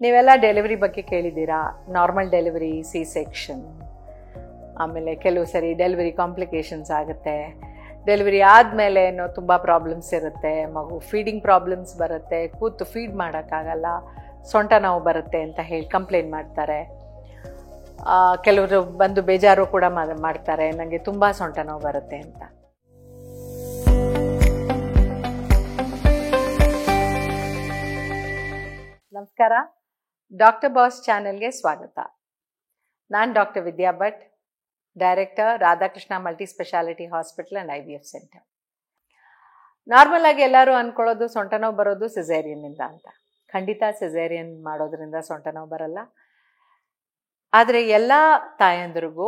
ನೀವೆಲ್ಲ ಡೆಲಿವರಿ ಬಗ್ಗೆ ಕೇಳಿದ್ದೀರಾ. ನಾರ್ಮಲ್ ಡೆಲಿವರಿ, ಸಿ ಸೆಕ್ಷನ್, ಆಮೇಲೆ ಕೆಲವು ಸರಿ ಡೆಲಿವರಿ ಕಾಂಪ್ಲಿಕೇಶನ್ಸ್ ಆಗುತ್ತೆ. ಡೆಲಿವರಿ ಆದಮೇಲೆ ತುಂಬ ಪ್ರಾಬ್ಲಮ್ಸ್ ಇರುತ್ತೆ. ಮಗು ಫೀಡಿಂಗ್ ಪ್ರಾಬ್ಲಮ್ಸ್ ಬರುತ್ತೆ, ಕೂತು ಫೀಡ್ ಮಾಡೋಕ್ಕಾಗಲ್ಲ, ಸೊಂಟ ನೋವು ಬರುತ್ತೆ ಅಂತ ಹೇಳಿ ಕಂಪ್ಲೇಂಟ್ ಮಾಡ್ತಾರೆ. ಕೆಲವರು ಬಂದು ಬೇಜಾರು ಕೂಡ ಮಾಡ್ತಾರೆ, ನನಗೆ ತುಂಬ ಸೊಂಟ ನೋವು ಬರುತ್ತೆ ಅಂತ. ನಮಸ್ಕಾರ, ಡಾಕ್ಟರ್ ಬಾಸ್ ಚಾನೆಲ್ಗೆ ಸ್ವಾಗತ. ನಾನು doctor Vidya Bhat, director, Radhakrishna multi speciality hospital and IVF centre. Normal ಆಗಿ ಎಲ್ಲರೂ ಅಂದ್ಕೊಳ್ಳೋದು ಸೊಂಟ ನೋವು ಬರೋದು ಸಿಸೇರಿಯನ್ನಿಂದ ಅಂತ. ಖಂಡಿತ ಸಿಸೇರಿಯನ್ ಮಾಡೋದ್ರಿಂದ ಸೊಂಟ ನೋವು ಬರಲ್ಲ. ಆದರೆ ಎಲ್ಲ ತಾಯಂದಿರಿಗೂ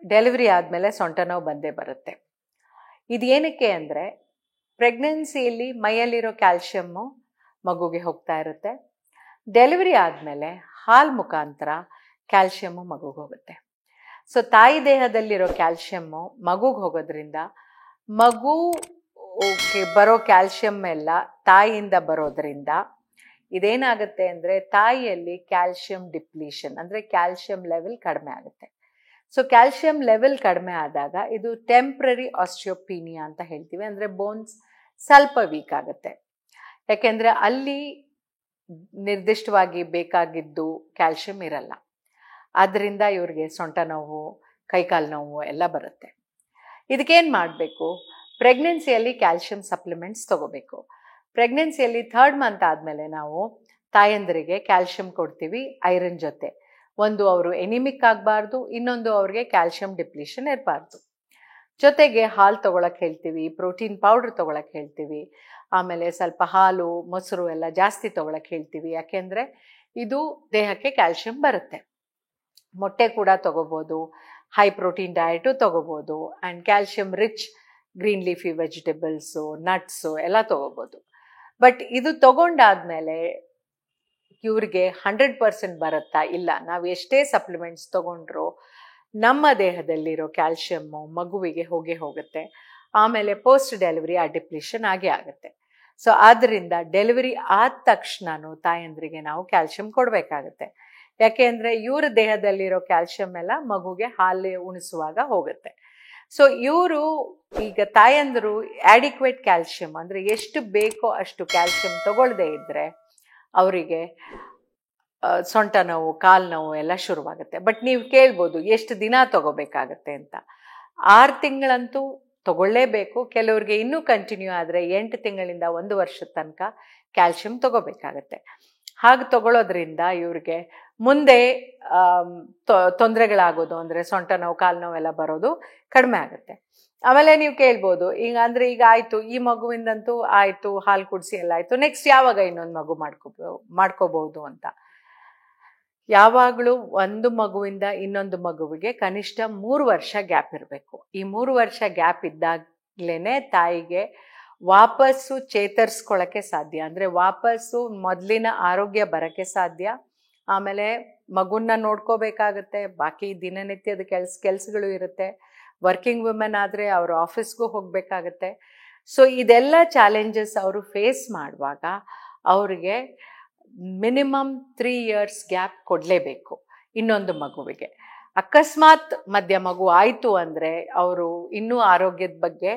ಡೆಲಿವರಿ ಆದಮೇಲೆ ಸೊಂಟ ನೋವು ಬಂದೇ ಬರುತ್ತೆ. ಇದು ಏನಕ್ಕೆ ಅಂದರೆ, ಪ್ರೆಗ್ನೆನ್ಸಿಯಲ್ಲಿ ಮೈಯಲ್ಲಿರೋ ಕ್ಯಾಲ್ಶಿಯಮ್ಮು ಮಗುಗೆ ಹೋಗ್ತಾ ಇರುತ್ತೆ. ಡೆಲಿವರಿ ಆದಮೇಲೆ ಹಾಲು ಮುಖಾಂತರ ಕ್ಯಾಲ್ಶಿಯಮ್ಮು ಮಗುಗೆ ಹೋಗುತ್ತೆ. ಸೊ ತಾಯಿ ದೇಹದಲ್ಲಿರೋ ಕ್ಯಾಲ್ಶಿಯಮ್ಮು ಮಗುಗೆ ಹೋಗೋದ್ರಿಂದ ಮಗುಗೆ ಬರೋ ಕ್ಯಾಲ್ಶಿಯಮ್ ಎಲ್ಲ ತಾಯಿಯಿಂದ ಬರೋದ್ರಿಂದ ಇದೇನಾಗುತ್ತೆ ಅಂದರೆ, ತಾಯಿಯಲ್ಲಿ ಕ್ಯಾಲ್ಶಿಯಂ ಡಿಪ್ಲೀಷನ್ ಅಂದರೆ ಕ್ಯಾಲ್ಶಿಯಂ ಲೆವೆಲ್ ಕಡಿಮೆ ಆಗುತ್ತೆ. ಸೊ ಕ್ಯಾಲ್ಶಿಯಂ ಲೆವೆಲ್ ಕಡಿಮೆ ಆದಾಗ ಇದು ಟೆಂಪ್ರರಿ ಆಸ್ಟಿಯೋಪೀನಿಯಾ ಅಂತ ಹೇಳ್ತೀವಿ. ಅಂದರೆ ಬೋನ್ಸ್ ಸ್ವಲ್ಪ ವೀಕ್ ಆಗುತ್ತೆ. ಯಾಕೆಂದರೆ ಅಲ್ಲಿ ನಿರ್ದಿಷ್ಟವಾಗಿ ಬೇಕಾಗಿದ್ದು ಕ್ಯಾಲ್ಶಿಯಂ ಇರಲ್ಲ. ಆದ್ದರಿಂದ ಇವ್ರಿಗೆ ಸೊಂಟ ನೋವು, ಕೈಕಾಲು ನೋವು ಎಲ್ಲ ಬರುತ್ತೆ. ಇದಕ್ಕೇನು ಮಾಡಬೇಕು? ಪ್ರೆಗ್ನೆನ್ಸಿಯಲ್ಲಿ ಕ್ಯಾಲ್ಶಿಯಂ ಸಪ್ಲಿಮೆಂಟ್ಸ್ ತೊಗೋಬೇಕು. ಪ್ರೆಗ್ನೆನ್ಸಿಯಲ್ಲಿ 3rd ಮಂತ್ ಆದಮೇಲೆ ನಾವು ತಾಯಂದರಿಗೆ ಕ್ಯಾಲ್ಶಿಯಂ ಕೊಡ್ತೀವಿ ಐರನ್ ಜೊತೆ. ಒಂದು ಅವರು ಎನಿಮಿಕ್ ಆಗಬಾರ್ದು, ಇನ್ನೊಂದು ಅವ್ರಿಗೆ ಕ್ಯಾಲ್ಶಿಯಂ ಡಿಪ್ಲೀಷನ್ ಇರಬಾರ್ದು. ಜೊತೆಗೆ ಹಾಲು ತೊಗೊಳಕ್ಕೆ ಹೇಳ್ತೀವಿ, ಪ್ರೋಟೀನ್ ಪೌಡ್ರ್ ತೊಗೊಳಕ್ಕೆ ಹೇಳ್ತೀವಿ, ಆಮೇಲೆ ಸ್ವಲ್ಪ ಹಾಲು ಮೊಸರು ಎಲ್ಲ ಜಾಸ್ತಿ ತೊಗೊಳಕ್ಕೆ ಹೇಳ್ತೀವಿ. ಯಾಕೆಂದರೆ ಇದು ದೇಹಕ್ಕೆ ಕ್ಯಾಲ್ಶಿಯಂ ಬರುತ್ತೆ. ಮೊಟ್ಟೆ ಕೂಡ ತೊಗೋಬೋದು, ಹೈ ಪ್ರೋಟೀನ್ ಡಯಟು ತೊಗೋಬೋದು, and calcium rich green leafy vegetables, nuts ಎಲ್ಲ ತೊಗೋಬೋದು. ಬಟ್ ಇದು ತೊಗೊಂಡಾದ್ಮೇಲೆ ಇವ್ರಿಗೆ 100% ಬರುತ್ತಾ? ಇಲ್ಲ. ನಾವು ಎಷ್ಟೇ ಸಪ್ಲಿಮೆಂಟ್ಸ್ ತೊಗೊಂಡ್ರೂ ನಮ್ಮ ದೇಹದಲ್ಲಿರೋ ಕ್ಯಾಲ್ಶಿಯಮ್ಮು ಮಗುವಿಗೆ ಹೋಗುತ್ತೆ. ಆಮೇಲೆ ಪೋಸ್ಟ್ ಡೆಲಿವರಿ ಆ ಡಿಪ್ಲೀಷನ್ ಆಗೇ ಆಗುತ್ತೆ. ಸೊ ಆದ್ದರಿಂದ ಡೆಲಿವರಿ ಆದ ತಕ್ಷಣನೂ ತಾಯಂದ್ರಿಗೆ ನಾವು ಕ್ಯಾಲ್ಶಿಯಂ ಕೊಡಬೇಕಾಗುತ್ತೆ. ಯಾಕೆ ಅಂದರೆ ಇವ್ರ ದೇಹದಲ್ಲಿರೋ ಕ್ಯಾಲ್ಶಿಯಂ ಎಲ್ಲ ಮಗುಗೆ ಹಾಲು ಉಣಿಸುವಾಗ ಹೋಗುತ್ತೆ. ಸೊ ಇವರು ಈಗ ತಾಯಂದರು ಆ್ಯಡಿಕ್ವೇಟ್ ಕ್ಯಾಲ್ಶಿಯಂ ಅಂದರೆ ಎಷ್ಟು ಬೇಕೋ ಅಷ್ಟು ಕ್ಯಾಲ್ಶಿಯಂ ತಗೊಳ್ಳದೇ ಇದ್ದರೆ ಅವರಿಗೆ ಸೊಂಟ ನೋವು, ಕಾಲು ನೋವು ಎಲ್ಲ ಶುರುವಾಗುತ್ತೆ. ಬಟ್ ನೀವು ಕೇಳ್ಬೋದು ಎಷ್ಟು ದಿನ ತಗೋಬೇಕಾಗತ್ತೆ ಅಂತ. 6 ತಿಂಗಳಂತೂ ತಗೊಳ್ಳೇಬೇಕು. ಕೆಲವ್ರಿಗೆ ಇನ್ನೂ ಕಂಟಿನ್ಯೂ ಆದರೆ 8 ತಿಂಗಳಿಂದ 1 ವರ್ಷದ ತನಕ ಕ್ಯಾಲ್ಶಿಯಂ ತಗೋಬೇಕಾಗತ್ತೆ. ಹಾಗೆ ತಗೊಳ್ಳೋದ್ರಿಂದ ಇವ್ರಿಗೆ ಮುಂದೆ ತೊಂದರೆಗಳಾಗೋದು ಅಂದರೆ ಸೊಂಟ ನೋವು, ಕಾಲು ನೋವೆಲ್ಲ ಬರೋದು ಕಡಿಮೆ ಆಗುತ್ತೆ. ಆಮೇಲೆ ನೀವು ಕೇಳ್ಬೋದು, ಈಗ ಅಂದರೆ ಈಗ ಆಯಿತು, ಈ ಮಗುವಿಂದಂತೂ ಆಯಿತು, ಹಾಲು ಕುಡಿಸಿ ಎಲ್ಲ ಆಯಿತು, ನೆಕ್ಸ್ಟ್ ಯಾವಾಗ ಇನ್ನೊಂದು ಮಗು ಮಾಡ್ಕೋಬಹುದು ಅಂತ. ಯಾವಾಗಲೂ ಒಂದು ಮಗುವಿಂದ ಇನ್ನೊಂದು ಮಗುವಿಗೆ ಕನಿಷ್ಠ 3 ವರ್ಷ ಗ್ಯಾಪ್ ಇರಬೇಕು. ಈ 3 ವರ್ಷ ಗ್ಯಾಪ್ ಇದ್ದಾಗಲೇ ತಾಯಿಗೆ ವಾಪಸ್ಸು ಚೇತರಿಸ್ಕೊಳ್ಳೋಕ್ಕೆ ಸಾಧ್ಯ. ಅಂದರೆ ವಾಪಸ್ಸು ಮೊದಲಿನ ಆರೋಗ್ಯ ಬರೋಕ್ಕೆ ಸಾಧ್ಯ. ಆಮೇಲೆ ಮಗುನ ನೋಡ್ಕೋಬೇಕಾಗತ್ತೆ, ಬಾಕಿ ದಿನನಿತ್ಯದ ಕೆಲಸಗಳು ಇರುತ್ತೆ. ವರ್ಕಿಂಗ್ ವುಮೆನ್ ಆದರೆ ಅವರು ಆಫೀಸ್ಗೂ ಹೋಗಬೇಕಾಗತ್ತೆ. ಸೊ ಇದೆಲ್ಲ ಚಾಲೆಂಜಸ್ ಅವರು ಫೇಸ್ ಮಾಡುವಾಗ ಅವರಿಗೆ ಮಿನಿಮಮ್ 3 years ಗ್ಯಾಪ್ ಕೊಡಲೇಬೇಕು ಇನ್ನೊಂದು ಮಗುವಿಗೆ. ಅಕಸ್ಮಾತ್ ಮಧ್ಯ ಮಗು ಆಯಿತು ಅಂದರೆ ಅವರು ಇನ್ನೂ ಆರೋಗ್ಯದ ಬಗ್ಗೆ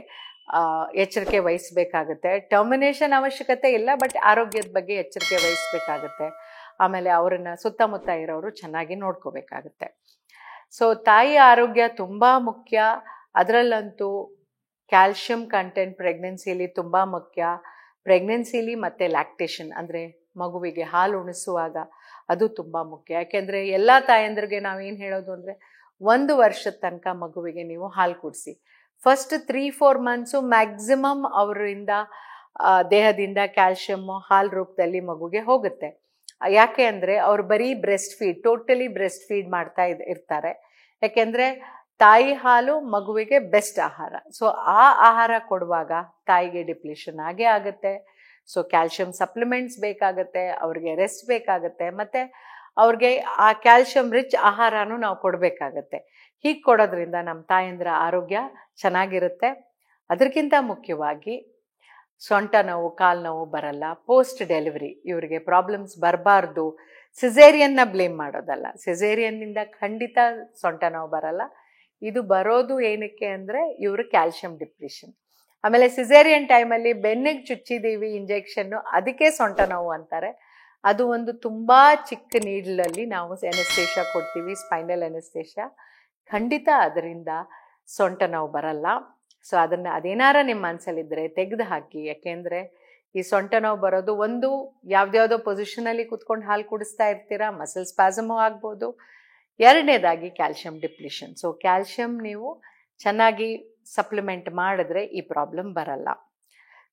ಎಚ್ಚರಿಕೆ ವಹಿಸಬೇಕಾಗತ್ತೆ. ಟರ್ಮಿನೇಷನ್ ಅವಶ್ಯಕತೆ ಇಲ್ಲ, ಬಟ್ ಆರೋಗ್ಯದ ಬಗ್ಗೆ ಎಚ್ಚರಿಕೆ ವಹಿಸಬೇಕಾಗತ್ತೆ. ಆಮೇಲೆ ಅವರನ್ನು ಸುತ್ತಮುತ್ತ ಇರೋರು ಚೆನ್ನಾಗಿ ನೋಡ್ಕೋಬೇಕಾಗತ್ತೆ. ಸೊ ತಾಯಿ ಆರೋಗ್ಯ ತುಂಬ ಮುಖ್ಯ. ಅದರಲ್ಲಂತೂ ಕ್ಯಾಲ್ಶಿಯಂ ಕಂಟೆಂಟ್ ಪ್ರೆಗ್ನೆನ್ಸಿಯಲ್ಲಿ ತುಂಬ ಮುಖ್ಯ. ಪ್ರೆಗ್ನೆನ್ಸಿಲಿ ಮತ್ತು ಲ್ಯಾಕ್ಟೇಷನ್ ಅಂದರೆ ಮಗುವಿಗೆ ಹಾಲು ಉಣಿಸುವಾಗ ಅದು ತುಂಬ ಮುಖ್ಯ. ಯಾಕೆಂದರೆ ಎಲ್ಲ ತಾಯಂದ್ರಿಗೆ ನಾವೇನು ಹೇಳೋದು ಅಂದರೆ, 1 ವರ್ಷದ ತನಕ ಮಗುವಿಗೆ ನೀವು ಹಾಲು ಕುಡಿಸಿ. ಫಸ್ಟ್ 3-4 ಮಂತ್ಸು ಮ್ಯಾಕ್ಸಿಮಮ್ ಅವರಿಂದ ದೇಹದಿಂದ ಕ್ಯಾಲ್ಶಿಯಮ್ಮು ಹಾಲು ರೂಪದಲ್ಲಿ ಮಗುಗೆ ಹೋಗುತ್ತೆ. ಯಾಕೆ ಅಂದರೆ ಅವರು ಬರೀ ಟೋಟಲಿ ಬ್ರೆಸ್ಟ್ ಫೀಡ್ ಮಾಡ್ತಾ ಇರ್ತಾರೆ. ಯಾಕೆಂದರೆ ತಾಯಿ ಹಾಲು ಮಗುವಿಗೆ ಬೆಸ್ಟ್ ಆಹಾರ. ಸೊ ಆ ಆಹಾರ ಕೊಡುವಾಗ ತಾಯಿಗೆ ಡಿಪ್ಲೀಷನ್ ಆಗೇ ಆಗುತ್ತೆ. ಸೊ ಕ್ಯಾಲ್ಶಿಯಂ ಸಪ್ಲಿಮೆಂಟ್ಸ್ ಬೇಕಾಗುತ್ತೆ, ಅವ್ರಿಗೆ ರೆಸ್ಟ್ ಬೇಕಾಗುತ್ತೆ, ಮತ್ತು ಅವ್ರಿಗೆ ಆ ಕ್ಯಾಲ್ಶಿಯಂ ರಿಚ್ ಆಹಾರನೂ ನಾವು ಕೊಡಬೇಕಾಗತ್ತೆ. ಹೀಗೆ ಕೊಡೋದ್ರಿಂದ ನಮ್ಮ ತಾಯಂದಿರ ಆರೋಗ್ಯ ಚೆನ್ನಾಗಿರುತ್ತೆ. ಅದಕ್ಕಿಂತ ಮುಖ್ಯವಾಗಿ ಸೊಂಟ ನೋವು, ಕಾಲು ನೋವು ಬರಲ್ಲ. ಪೋಸ್ಟ್ ಡೆಲಿವರಿ ಇವರಿಗೆ ಪ್ರಾಬ್ಲಮ್ಸ್ ಬರಬಾರ್ದು, ಸಿಸೇರಿಯನ್ನ ಬ್ಲೇಮ್ ಮಾಡೋದಲ್ಲ. ಸಿಸೇರಿಯನ್ನಿಂದ ಖಂಡಿತ ಸೊಂಟ ನೋವು ಬರಲ್ಲ. ಇದು ಬರೋದು ಏನಕ್ಕೆ ಅಂದರೆ ಇವರು ಕ್ಯಾಲ್ಶಿಯಂ ಡಿಪ್ರಿಷನ್. ಆಮೇಲೆ ಸಿಸೇರಿಯನ್ ಟೈಮಲ್ಲಿ ಬೆನ್ನಿಗೆ ಚುಚ್ಚಿದ್ದೀವಿ ಇಂಜೆಕ್ಷನ್ನು, ಅದಕ್ಕೆ ಸೊಂಟ ನೋವು ಅಂತಾರೆ. ಅದು ಒಂದು ತುಂಬ ಚಿಕ್ಕ ನೀಡ್ಲಲ್ಲಿ ನಾವು ಎನೆಸ್ಥೇಷಿಯಾ ಕೊಡ್ತೀವಿ, ಸ್ಪೈನಲ್ ಎನೆಸ್ಥೇಷಿಯಾ. ಖಂಡಿತ ಅದರಿಂದ ಸೊಂಟ ನೋವು ಬರಲ್ಲ. ಸೊ ಅದೇನಾರ ನಿಮ್ಮ ಮನಸ್ಸಲ್ಲಿದ್ದರೆ ತೆಗೆದು ಹಾಕಿ. ಯಾಕೆಂದರೆ ಈ ಸೊಂಟ ನೋವು ಬರೋದು ಒಂದು ಯಾವುದ್ಯಾವುದೋ ಪೊಸಿಷನಲ್ಲಿ ಕೂತ್ಕೊಂಡು ಹಾಲು ಕುಡಿಸ್ತಾ ಇರ್ತೀರಾ, ಮಸಲ್ ಸ್ಪಾಸಮು ಆಗ್ಬೋದು. ಎರಡನೇದಾಗಿ ಕ್ಯಾಲ್ಶಿಯಂ ಡಿಪ್ಲಿಷನ್. ಸೊ ಕ್ಯಾಲ್ಶಿಯಂ ನೀವು ಚೆನ್ನಾಗಿ ಸಪ್ಲಿಮೆಂಟ್ ಮಾಡಿದ್ರೆ ಈ ಪ್ರಾಬ್ಲಮ್ ಬರಲ್ಲ.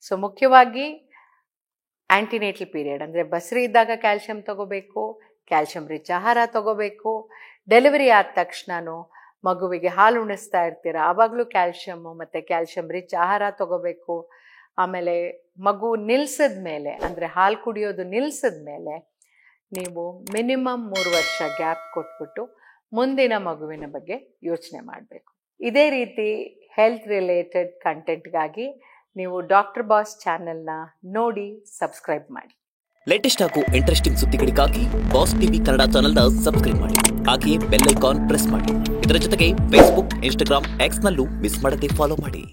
ಸೊ ಮುಖ್ಯವಾಗಿ ಆ್ಯಂಟಿನೇಟಲ್ ಪೀರಿಯಡ್ ಅಂದರೆ ಬಸ್ರಿ ಇದ್ದಾಗ ಕ್ಯಾಲ್ಶಿಯಂ ತಗೋಬೇಕು, ಕ್ಯಾಲ್ಶಿಯಂ ರಿಚ್ ಆಹಾರ ತಗೋಬೇಕು. ಡೆಲಿವರಿ ಆದ ತಕ್ಷಣನೂ ಮಗುವಿಗೆ ಹಾಲು ಉಣಿಸ್ತಾ ಇರ್ತೀರ, ಆವಾಗಲೂ ಕ್ಯಾಲ್ಶಿಯಮ್ಮು ಮತ್ತು ಕ್ಯಾಲ್ಶಿಯಂ ರಿಚ್ ಆಹಾರ ತಗೋಬೇಕು. ಆಮೇಲೆ ಮಗು ನಿಲ್ಸಿದ ಮೇಲೆ ಅಂದರೆ ಹಾಲು ಕುಡಿಯೋದು ನಿಲ್ಸಿದ ಮೇಲೆ ನೀವು ಮಿನಿಮಮ್ 3 ವರ್ಷ ಗ್ಯಾಪ್ ಕೊಟ್ಬಿಟ್ಟು ಮುಂದಿನ ಮಗುವಿನ ಬಗ್ಗೆ ಯೋಚನೆ ಮಾಡಬೇಕು. ಇದೇ ರೀತಿ ಹೆಲ್ತ್ ರಿಲೇಟೆಡ್ ಕಂಟೆಂಟ್ಗಾಗಿ ನೀವು ಡಾಕ್ಟರ್ ಬಾಸ್ ಚಾನೆಲ್ನ ನೋಡಿ ಸಬ್ಸ್ಕ್ರೈಬ್ ಮಾಡಿ. ಲೇಟೆಸ್ಟ್ ಹಾಗೂ ಇಂಟ್ರೆಸ್ಟಿಂಗ್ ಸುದ್ದಿಗಳಿಗಾಗಿ ಬಾಸ್ ಟಿವಿ ಕನ್ನಡ ಚಾನೆಲ್ನ ಸಬ್ಸ್ಕ್ರೈಬ್ ಮಾಡಿ. ಹಾಗೆಯೇ ಬೆಲ್ ಐಕಾನ್ ಪ್ರೆಸ್ ಮಾಡಿ. ಇದರ ಜೊತೆಗೆ ಫೇಸ್ಬುಕ್, ಇನ್ಸ್ಟಾಗ್ರಾಮ್, ಎಕ್ಸ್ನಲ್ಲೂ ಮಿಸ್ ಮಾಡದೆ ಫಾಲೋ ಮಾಡಿ.